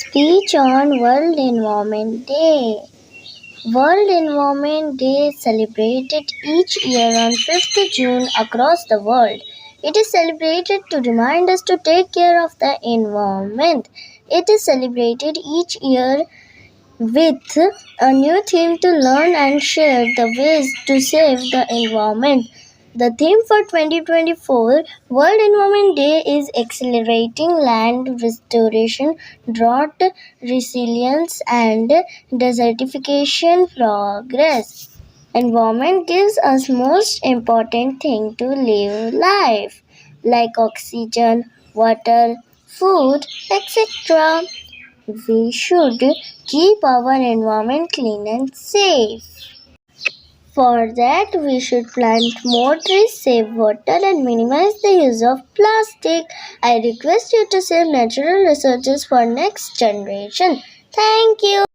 Speech on World Environment Day. World Environment Day is celebrated each year on 5th June across the world. It is celebrated to remind us to take care of the environment. It is celebrated each year with a new theme to learn and share the ways to save the environment. The theme for 2024 World Environment Day is Accelerating Land Restoration, Drought Resilience, and Desertification Progress. Environment gives us most important thing to live life, like oxygen, water, food, etc. We should keep our environment clean and safe. For that, we should plant more trees, save water, and minimize the use of plastic. I request you to save natural resources for next generation. Thank you.